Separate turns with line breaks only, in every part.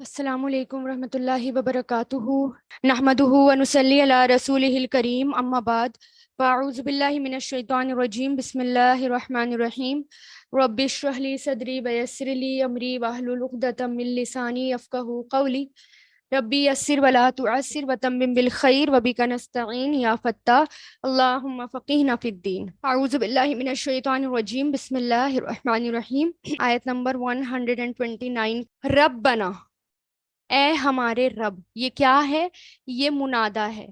السلام علیکم ورحمۃ اللہ وبرکاتہ نحمدہ ونصلی علی رسولہ الکریم اما بعد فاعوذ باللہ من الشیطان الرجیم بسم اللہ الرحمن الرحیم رب اشرح لی صدری ویسر لی امری واحلل عقدۃ من لسانی یفقہوا قولی ربی یسر ولا تعسر وتمم بالخیر وبک نستعین یا فتاح اللہم فقہنا فی الدین اعوذ باللہ من الشیطان الرجیم بسم اللہ الرحمن الرحیم آیت نمبر 129 ربنا اے ہمارے رب، یہ کیا ہے؟ یہ منادا ہے،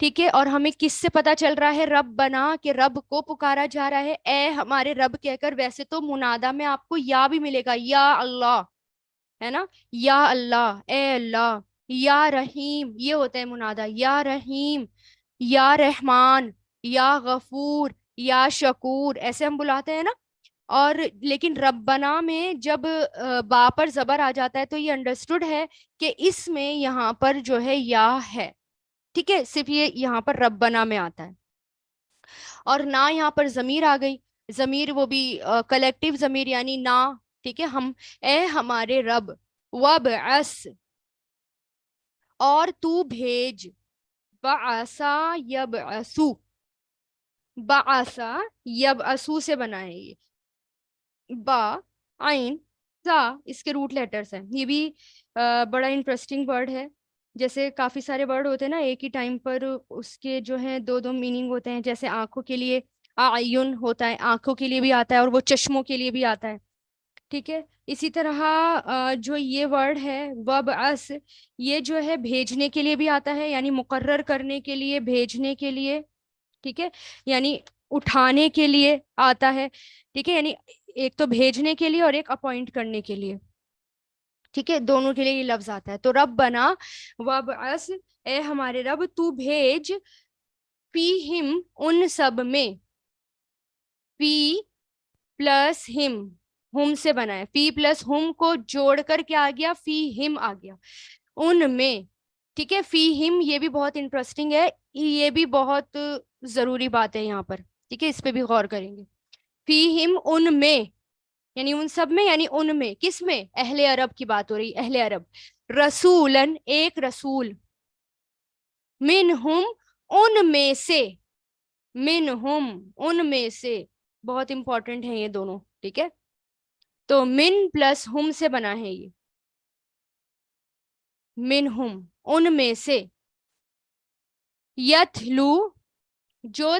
ٹھیک ہے۔ اور ہمیں کس سے پتا چل رہا ہے رب بنا کہ رب کو پکارا جا رہا ہے اے ہمارے رب کہہ کر؟ ویسے تو منادا میں آپ کو یا بھی ملے گا، یا اللہ ہے نا، یا اللہ، اے اللہ، یا رحیم، یہ ہوتا ہے منادا، یا رحیم، یا رحمان، یا غفور، یا شکور، ایسے ہم بلاتے ہیں نا۔ اور لیکن ربنا میں جب با پر زبر آ جاتا ہے تو یہ انڈرسٹوڈ ہے کہ اس میں یہاں پر جو ہے یا ہے، ٹھیک ہے، صرف یہ یہاں پر ربنا میں آتا ہے۔ اور نہ یہاں پر ضمیر آ گئی، ضمیر وہ بھی کلیکٹیو ضمیر یعنی نہ، ٹھیک ہے۔ ہم اے ہمارے رب، وبعث، اور تو بھیج، بعثا یبعثو، بعثا یبعثو سے بنا ہے یہ، با، عین، سا، اس کے روٹ لیٹرز ہیں۔ یہ بھی بڑا انٹرسٹنگ ورڈ ہے۔ جیسے کافی سارے ورڈ ہوتے ہیں نا ایک ہی ٹائم پر، اس کے جو ہیں دو دو میننگ ہوتے ہیں۔ جیسے آنکھوں کے لیے اعین ہوتا ہے، آنکھوں کے لیے بھی آتا ہے، اور وہ چشموں کے لیے بھی آتا ہے، ٹھیک ہے۔ اسی طرح جو یہ ورڈ ہے وبعث، یہ جو ہے بھیجنے کے لیے بھی آتا ہے، یعنی مقرر کرنے کے لیے، بھیجنے کے لیے، ٹھیک ہے، یعنی اٹھانے کے لیے آتا ہے، ٹھیک ہے، یعنی ایک تو بھیجنے کے لیے اور ایک اپوائنٹ کرنے کے لیے، ٹھیک ہے، دونوں کے لیے یہ لفظ آتا ہے۔ تو رب بنا وبعث، اے ہمارے رب تو بھیج، فیہم، ان سب میں، فی پلس ہم سے بنا ہے، فی پلس ہم کو جوڑ کر کیا آ گیا؟ فی ہم آ گیا، ان میں، ٹھیک ہے۔ فی ہم یہ بھی بہت انٹرسٹنگ ہے، یہ بھی بہت ضروری بات ہے یہاں پر، ٹھیک ہے، اس پہ بھی غور کریں گے۔ فی ہم، ان میں، یعنی ان سب میں، یعنی ان میں، کس میں؟ اہل عرب کی بات ہو رہی، اہل عرب، رسولن، ایک رسول، منہم، ان میں سے، منہم، ان میں سے، بہت امپورٹنٹ ہیں یہ دونوں، ٹھیک ہے۔ تو من پلس ہم سے بنا ہے یہ، منہم، ان میں سے، یتلو، جو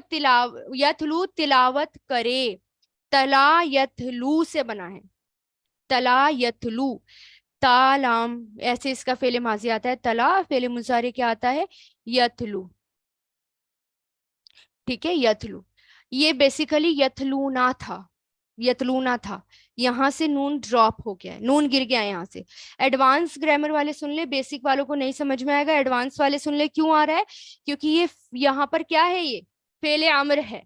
یتلو تلاوت کرے، تلا یتلو سے بنا ہے، تلا یتلو، تا لام، ایسے اس کا فعل ماضی آتا ہے، تلا فعل مضارع کیا آتا ہے؟ یتلو، ٹھیک ہے، یتلو۔ یہ بیسیکلی یتلونا تھا، یتلونا تھا، یہاں سے نون ڈراپ ہو گیا ہے، نون گر گیا ہے یہاں سے۔ ایڈوانس گرامر والے سن لے، بیسک والوں کو نہیں سمجھ میں آئے گا، ایڈوانس والے سن لے کیوں آ رہا ہے، کیونکہ یہ یہاں پر کیا ہے؟ یہ فعل امر ہے،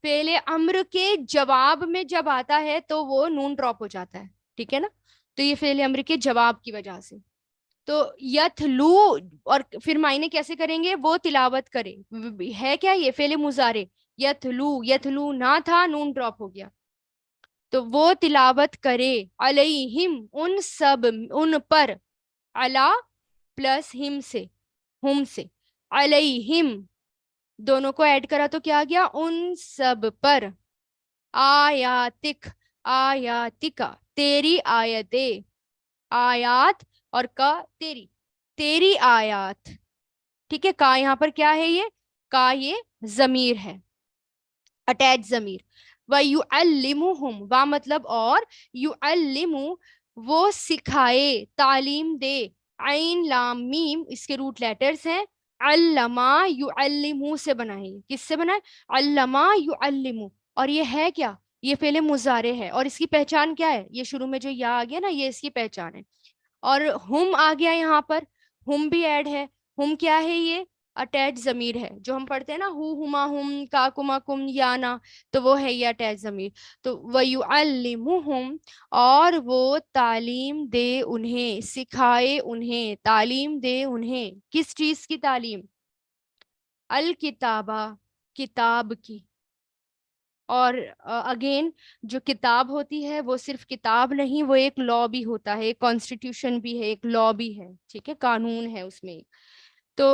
فعل امر کے جواب میں جب آتا ہے تو وہ نون ڈراپ ہو جاتا ہے، ٹھیک ہے نا۔ تو یہ فعل امر کے جواب کی وجہ سے، تو یتلو، اور پھر معنی کیسے کریں گے؟ وہ تلاوت کرے، ہے کیا یہ؟ فعل مضارع، یتلو، یتلو نہ تھا، نون ڈراپ ہو گیا، تو وہ تلاوت کرے، علیہم، ان سب، ان پر، علا پلس ہم سے، علیہم، دونوں کو ایڈ کرا تو کیا گیا؟ ان سب پر، آیاتک، آیاتکا، تیری آیتیں، آیات، اور کا تیری، تیری آیات، ٹھیک ہے۔ کا یہاں پر کیا ہے؟ یہ کا یہ ضمیر ہے، اٹیچ ضمیر۔ وَيُعَلِّمُهُمْ، وا مطلب اور، یعلم، وہ سکھائے، تعلیم دے، عین لام میم اس کے روٹ لیٹرز ہیں، علما یعلم سے بنا ہے، کس سے بنا ہے؟ علما یعلم، اور یہ ہے کیا؟ یہ فعل مضارع ہے، اور اس کی پہچان کیا ہے؟ یہ شروع میں جو یا آ گیا نا، یہ اس کی پہچان ہے۔ اور ہم آ گیا یہاں پر، ہم بھی ایڈ ہے، ہم کیا ہے؟ یہ اٹیچ ضمیر ہے، جو ہم پڑھتے ہیں نا، ہما ہم، کا کما کم، یا نا، تو وہ ہے یہ اٹیچ ضمیر۔ تو وَيُعَلِّمُهُمْ، اور وہ تعلیم دے انہیں، سکھائے انہیں، تعلیم دے انہیں، کس چیز کی تعلیم؟ الکتابہ، کتاب کی، اور اگین جو کتاب ہوتی ہے وہ صرف کتاب نہیں، وہ ایک لا بھی ہوتا ہے، ایک کانسٹیٹیوشن بھی ہے، ایک لا بھی ہے، ٹھیک ہے، قانون ہے اس میں. تو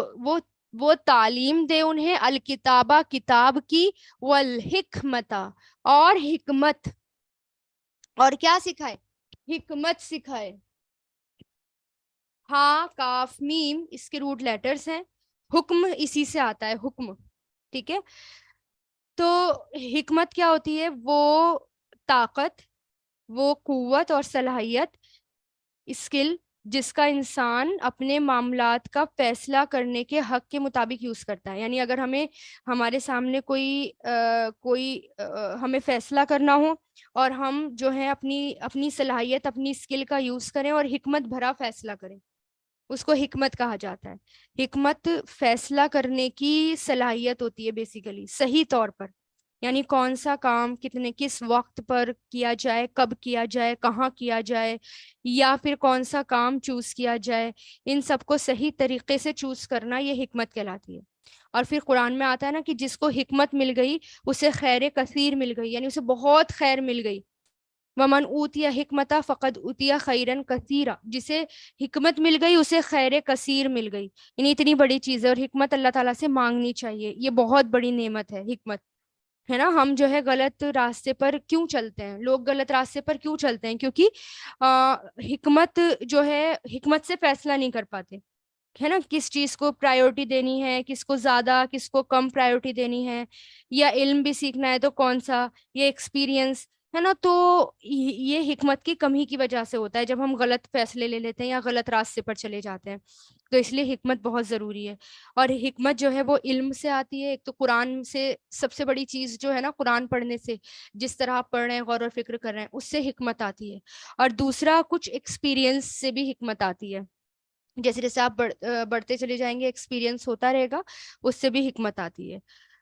وہ تعلیم دے انہیں الکتابہ کتاب کی، والحکمتا اور حکمت، اور کیا سکھائے؟ حکمت سکھائے. ہاں کاف میم اس کے روٹ لیٹرز ہیں، حکم اسی سے آتا ہے، حکم، ٹھیک ہے. تو حکمت کیا ہوتی ہے؟ وہ طاقت، وہ قوت اور صلاحیت، اسکل جس کا انسان اپنے معاملات کا فیصلہ کرنے کے حق کے مطابق یوز کرتا ہے. یعنی اگر ہمارے سامنے ہمیں فیصلہ کرنا ہو، اور ہم جو ہے اپنی صلاحیت، اپنی اسکل کا یوز کریں اور حکمت بھرا فیصلہ کریں، اس کو حکمت کہا جاتا ہے. حکمت فیصلہ کرنے کی صلاحیت ہوتی ہے بیسیکلی، صحیح طور پر، یعنی کون سا کام کس وقت پر کیا جائے، کب کیا جائے، کہاں کیا جائے، یا پھر کون سا کام چوز کیا جائے، ان سب کو صحیح طریقے سے چوز کرنا یہ حکمت کہلاتی ہے. اور پھر قرآن میں آتا ہے نا کہ جس کو حکمت مل گئی اسے خیر کثیر مل گئی، یعنی اسے بہت خیر مل گئی. ومن اوتیا حکمتا فقد اوتیا خیرن کثیرا، جسے حکمت مل گئی اسے خیر کثیر مل گئی. یعنی اتنی بڑی چیز ہے، اور حکمت اللہ تعالیٰ سے مانگنی چاہیے، یہ بہت بڑی نعمت ہے حکمت، ہے نا. ہم جو ہے غلط راستے پر کیوں چلتے ہیں؟ لوگ غلط راستے پر کیوں چلتے ہیں؟ کیونکہ حکمت جو ہے، حکمت سے فیصلہ نہیں کر پاتے، ہے نا. کس چیز کو پرائیورٹی دینی ہے، کس کو زیادہ، کس کو کم پرائیورٹی دینی ہے، یا علم بھی سیکھنا ہے تو کون سا، یہ ایکسپیرینس، ہے نا. تو یہ حکمت کی کمی کی وجہ سے ہوتا ہے جب ہم غلط فیصلے لے لیتے ہیں یا غلط راستے پر چلے جاتے ہیں. تو اس لیے حکمت بہت ضروری ہے. اور حکمت جو ہے وہ علم سے آتی ہے. ایک تو قرآن سے، سب سے بڑی چیز جو ہے نا، قرآن پڑھنے سے، جس طرح آپ پڑھ رہے ہیں، غور و فکر کر رہے ہیں، اس سے حکمت آتی ہے. اور دوسرا کچھ ایکسپیرینس سے بھی حکمت آتی ہے. جیسے جیسے آپ بڑھتے چلے جائیں گے، ایکسپیرینس ہوتا رہے گا، اس سے بھی حکمت آتی ہے.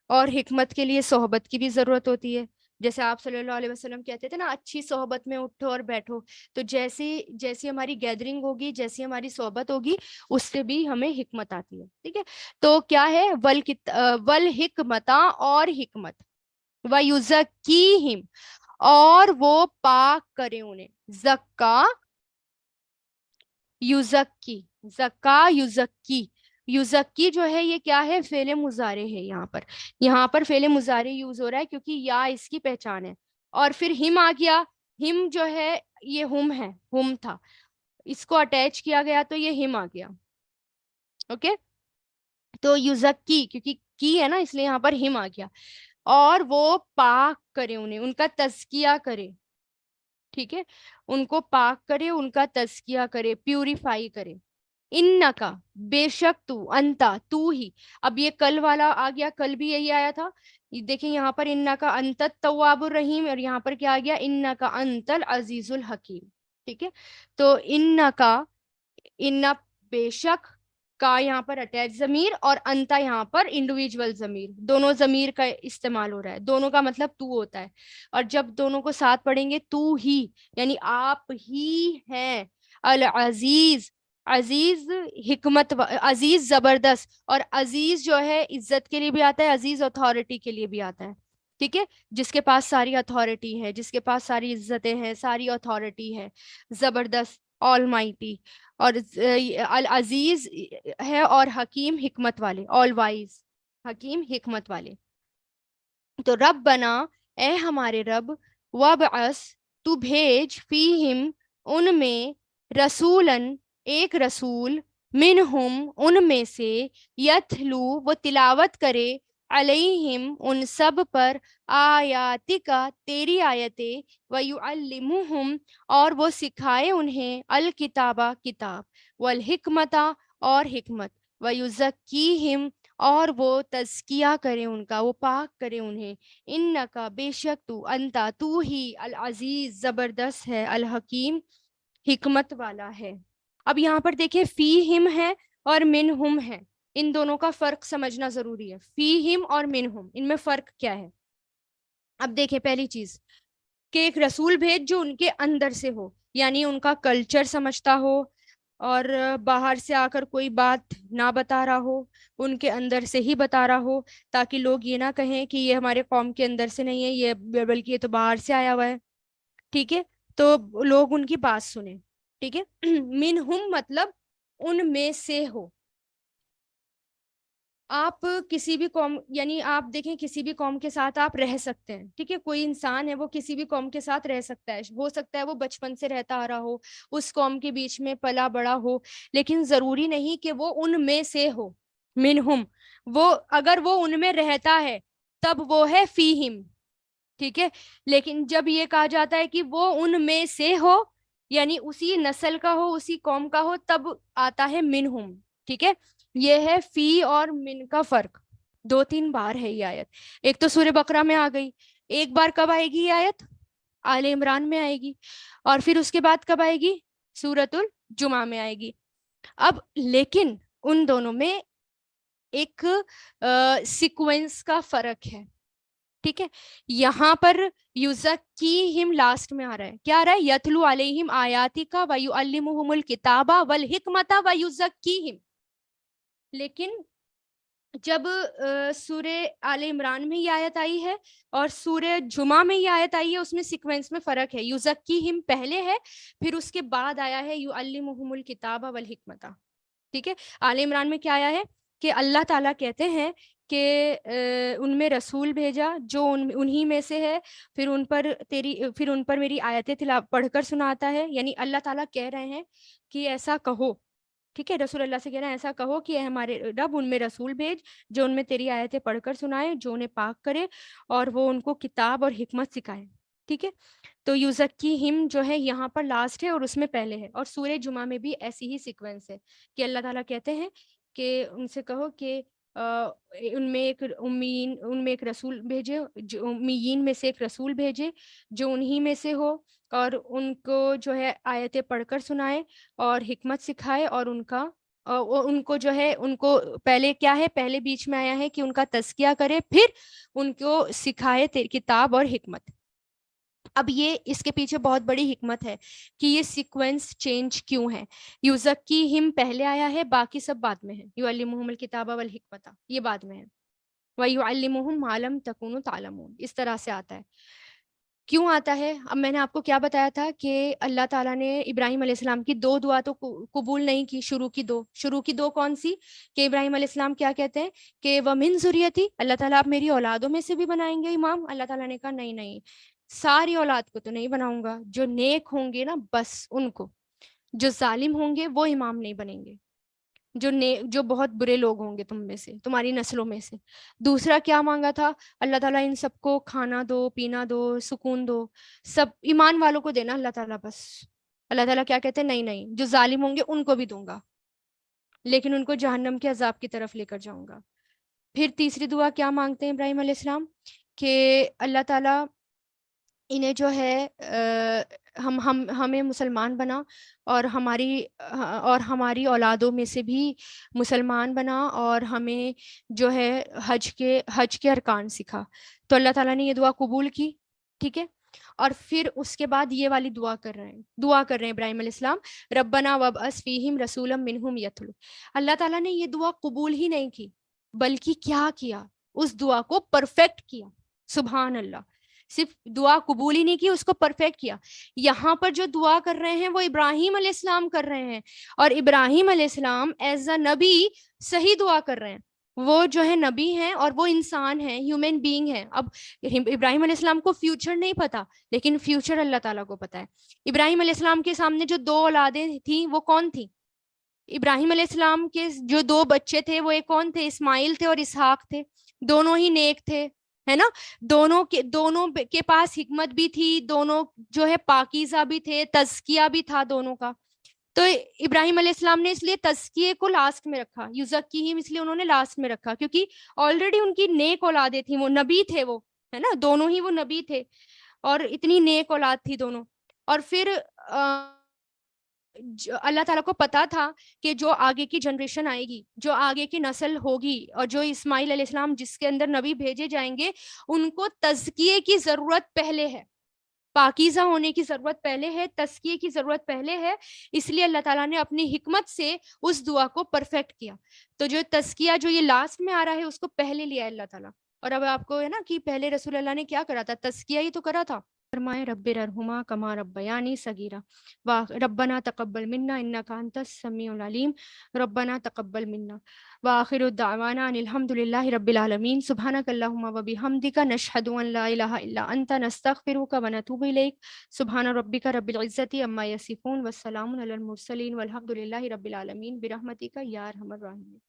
اور حکمت کے لیے صحبت کی بھی ضرورت ہوتی ہے. جیسے آپ صلی اللہ علیہ وسلم کہتے تھے نا، اچھی صحبت میں اٹھو اور بیٹھو. تو جیسی ہماری گیدرنگ ہوگی، جیسی ہماری صحبت ہوگی، اس سے بھی ہمیں حکمت آتی ہے. ٹھیک ہے. تو کیا ہے؟ ول حکمتا اور حکمت، وَيُزَكِّيهِمْ اور وہ پاک کرے انہیں. زکا یوزکی، زکا یوزکی. یوزکی جو ہے یہ کیا ہے؟ فعل مضارع ہے. یہاں پر فعل مضارع یوز ہو رہا ہے کیونکہ یا اس کی پہچان ہے. اور پھر ہم آ گیا. ہم جو ہے یہ ہم ہے، ہم تھا، اس کو اٹیچ کیا گیا تو یہ ہم آ گیا. اوکے. تو یوزکی کیونکہ کی ہے نا، اس لیے یہاں پر ہم آ گیا. اور وہ پاک کرے انہیں، ان کا تزکیہ کرے. ٹھیک ہے. ان کو پاک کرے، ان کا تزکیہ کرے، پیوریفائی کرے. انکا بے شک تو، انتا تو ہی. اب یہ کل والا آ گیا، کل بھی یہی آیا تھا. دیکھیں یہاں پر انکا انت التواب الرحیم، اور یہاں پر کیا آ گیا؟ انکا انت العزیز الحکیم. ٹھیک ہے. تو انکا، ان بے شک، کا یہاں پر اٹیچ ضمیر، اور انتا یہاں پر انڈیویجول ضمیر، دونوں ضمیر کا استعمال ہو رہا ہے. دونوں کا مطلب تو ہوتا ہے. اور جب دونوں کو ساتھ پڑھیں گے، تو ہی یعنی آپ ہی ہیں العزیز. عزیز حکمت، عزیز زبردست. اور عزیز جو ہے عزت کے لیے بھی آتا ہے، عزیز اتھارٹی کے لیے بھی آتا ہے. ٹھیک ہے. جس کے پاس ساری اتھارٹی ہے، جس کے پاس ساری عزتیں ہیں، ساری اتھارٹی ہے. زبردست، آل مائٹی. اور العزیز ہے، اور حکیم حکمت والے، آل وائز، حکیم حکمت والے. تو رب بنا، اے ہمارے رب، وابعث تو بھیج، فیہم ان میں، رسولن ایک رسول، منہم ان میں سے، یتلو وہ تلاوت کرے، علیہم ان سب پر، آیاتکا تیری آیتیں، ویعلمہم اور وہ سکھائے انہیں، الکتابہ کتاب، والحکمتا اور حکمت، ویزکیہم اور وہ تزکیہ کرے ان کا، وہ پاک کرے انہیں. انکا بے شک تو، انتا تو ہی، العزیز زبردست ہے، الحکیم حکمت والا ہے. اب یہاں پر دیکھیں فیہم ہے اور منہم ہے. ان دونوں کا فرق سمجھنا ضروری ہے. فیہم اور منہم، ان میں فرق کیا ہے؟ اب دیکھیں پہلی چیز کہ ایک رسول بھیج جو ان کے اندر سے ہو، یعنی ان کا کلچر سمجھتا ہو، اور باہر سے آ کر کوئی بات نہ بتا رہا ہو، ان کے اندر سے ہی بتا رہا ہو، تاکہ لوگ یہ نہ کہیں کہ یہ ہمارے قوم کے اندر سے نہیں ہے، یہ بلکہ یہ تو باہر سے آیا ہوا ہے. ٹھیک ہے، تو لوگ ان کی بات سنیں. ٹھیک ہے. منہم مطلب ان میں سے ہو. آپ کسی بھی قوم، یعنی آپ دیکھیں کسی بھی قوم کے ساتھ آپ رہ سکتے ہیں. ٹھیک ہے، کوئی انسان ہے وہ کسی بھی قوم کے ساتھ رہ سکتا ہے، ہو سکتا ہے وہ بچپن سے رہتا آ رہا ہو، اس قوم کے بیچ میں پلا بڑا ہو، لیکن ضروری نہیں کہ وہ ان میں سے ہو. منہم، وہ اگر وہ ان میں رہتا ہے تب وہ ہے فیہم. ٹھیک ہے، لیکن جب یہ کہا جاتا ہے کہ وہ ان میں سے ہو، یعنی اسی نسل کا ہو، اسی قوم کا ہو، تب آتا ہے منہم. ٹھیک ہے، یہ ہے فی اور من کا فرق. 2-3 بار ہے یہ آیت. ایک تو سورہ بقرہ میں آ گئی، ایک بار کب آئے گی یہ آیت؟ آل عمران میں آئے گی، اور پھر اس کے بعد کب آئے گی؟ سورۃ الجمعہ میں آئے گی. اب لیکن ان دونوں میں ایک سیکوینس کا فرق ہے. ٹھیک ہے، یہاں پر یزکیہم لاسٹ میں آ رہا ہے. کیا آ رہا ہے؟ یتلو علیہم آیاتک ویعلمہم الکتاب والحکمت ویزکیہم. لیکن جب سورہ آل عمران میں یہ آیت آئی ہے اور سورہ جمعہ میں یہ آیت آئی ہے، اس میں سیکوینس میں فرق ہے. یزکیہم پہلے ہے، پھر اس کے بعد آیا ہے یعلمہم الکتاب والحکمت. ٹھیک ہے، آل عمران میں کیا آیا ہے کہ اللہ تعالیٰ کہتے ہیں کہ ان میں رسول بھیجا جو انہی میں سے ہے، پھر ان پر میری آیتیں پڑھ کر سناتا ہے. یعنی اللہ تعالیٰ کہہ رہے ہیں کہ ایسا کہو. ٹھیک ہے، رسول اللہ سے کہہ رہے ہیں ایسا کہو کہ اے ہمارے رب ان میں رسول بھیج جو ان میں تیری آیتیں پڑھ کر سنائے، جو انہیں پاک کرے اور وہ ان کو کتاب اور حکمت سکھائے. ٹھیک ہے، تو یزکیہم جو ہے یہاں پر لاسٹ ہے اور اس میں پہلے ہے. اور سورہ جمعہ میں بھی ایسی ہی سیکوینس ہے کہ اللہ تعالیٰ کہتے ہیں کہ ان سے کہو کہ ان میں ایک رسول بھیجے، جو امیین میں سے ایک رسول بھیجے جو انہی میں سے ہو، اور ان کو جو ہے آیتیں پڑھ کر سنائے اور حکمت سکھائے، اور ان کو جو ہے ان کو پہلے کیا ہے، پہلے بیچ میں آیا ہے کہ ان کا تزکیہ کرے، پھر ان کو سکھائے کتاب اور حکمت. اب یہ اس کے پیچھے بہت بڑی حکمت ہے کہ یہ سیکوینس چینج کیوں ہے. یزکیہم پہلے آیا ہے، باقی سب بعد میں ہے. یعلمہم الکتاب والحکمت یہ بعد میں ہے. وَيُعَلِّمُهُمْ مَا لَمْ تَكُونُوا تَعْلَمُونَ اس طرح سے آتا ہے. کیوں آتا ہے؟ اب میں نے آپ کو کیا بتایا تھا کہ اللہ تعالیٰ نے ابراہیم علیہ السلام کی 2 دعا تو قبول نہیں کی. شروع کی دو کون سی؟ کہ ابراہیم علیہ السلام کیا کہتے ہیں کہ وَمِن ذُرِّيَّتِي، اللہ تعالیٰ آپ میری اولادوں میں سے بھی بنائیں گے امام؟ اللہ تعالیٰ نے کہا نہیں، ساری اولاد کو تو نہیں بناؤں گا، جو نیک ہوں گے نا بس ان کو، جو ظالم ہوں گے وہ امام نہیں بنیں گے، جو بہت برے لوگ ہوں گے تم میں سے، تمہاری نسلوں میں سے. دوسرا کیا مانگا تھا اللہ تعالیٰ؟ ان سب کو کھانا دو، پینا دو، سکون دو، سب ایمان والوں کو دینا اللہ تعالیٰ بس. اللہ تعالیٰ کیا کہتے ہیں؟ نہیں، جو ظالم ہوں گے ان کو بھی دوں گا، لیکن ان کو جہنم کے عذاب کی طرف لے کر جاؤں گا. پھر تیسری دعا کیا مانگتے ہیں ابراہیم علیہ السلام کہ اللہ تعالیٰ انہیں جو ہے ہمیں مسلمان بنا، اور ہماری اولادوں میں سے بھی مسلمان بنا، اور ہمیں جو ہے حج کے ارکان سکھا. تو اللہ تعالیٰ نے یہ دعا قبول کی. ٹھیک ہے، اور پھر اس کے بعد یہ والی دعا کر رہے ہیں ابراہیم علیہ السلام، ربنا وابعث فیہم رسولا منہم یتلو. اللہ تعالیٰ نے یہ دعا قبول ہی نہیں کی، بلکہ کیا کیا؟ اس دعا کو پرفیکٹ کیا. سبحان اللہ، صرف دعا قبول ہی نہیں کی، اس کو پرفیکٹ کیا. یہاں پر جو دعا کر رہے ہیں وہ ابراہیم علیہ السلام کر رہے ہیں، اور ابراہیم علیہ السلام ایز اے نبی صحیح دعا کر رہے ہیں. وہ جو ہے نبی ہیں اور وہ انسان ہیں، ہیومن بینگ ہیں. اب ابراہیم علیہ السلام کو فیوچر نہیں پتا، لیکن فیوچر اللہ تعالیٰ کو پتا ہے. ابراہیم علیہ السلام کے سامنے جو 2 اولادیں تھیں وہ کون تھیں؟ ابراہیم علیہ السلام کے جو 2 بچے تھے وہ ایک کون تھے؟ اسماعیل تھے اور اسحاق تھے. دونوں ہی نیک تھے، ہے نا. دونوں کے پاس حکمت بھی تھی، دونوں جو ہے پاکیزہ بھی تھے، تزکیہ بھی تھا دونوں کا. تو ابراہیم علیہ السلام نے اس لیے تزکیے کو لاسٹ میں رکھا، یزکیہم اس لیے انہوں نے لاسٹ میں رکھا، کیونکہ آلریڈی ان کی نیک اولادیں تھیں، وہ نبی تھے، وہ ہے نا، دونوں ہی وہ نبی تھے اور اتنی نیک اولاد تھی دونوں. اور پھر اللہ تعالیٰ کو پتا تھا کہ جو آگے کی جنریشن آئے گی، جو آگے کی نسل ہوگی، اور جو اسماعیل علیہ السلام جس کے اندر نبی بھیجے جائیں گے، ان کو تزکیے کی ضرورت پہلے ہے. پاکیزہ ہونے کی ضرورت پہلے ہے، تزکیے کی ضرورت پہلے ہے، اس لیے اللہ تعالیٰ نے اپنی حکمت سے اس دعا کو پرفیکٹ کیا. تو جو تزکیہ جو یہ لاسٹ میں آ رہا ہے اس کو پہلے لیا ہے اللہ تعالیٰ. اور اب آپ کو ہے نا کہ پہلے رسول اللہ نے کیا کرا تھا، تزکیہ ہی تو کرا تھا. فرمائے رب ارحمہما کما ربیانی صغیرا، ربنا تقبل منا انک انت السمیع العلیم، ربنا تقبل منا. وآخر الدعوانا ان الحمد للہ رب العالمین. سبحانک اللہم وبحمدک نشہد ان لا الہ الا انت نستغفرک ونتوب الیک. سبحان ربک رب العزت عما یصفون والسلام علی المرسلین والحمد للہ رب العالمین برحمتک یا ارحم الراحمین.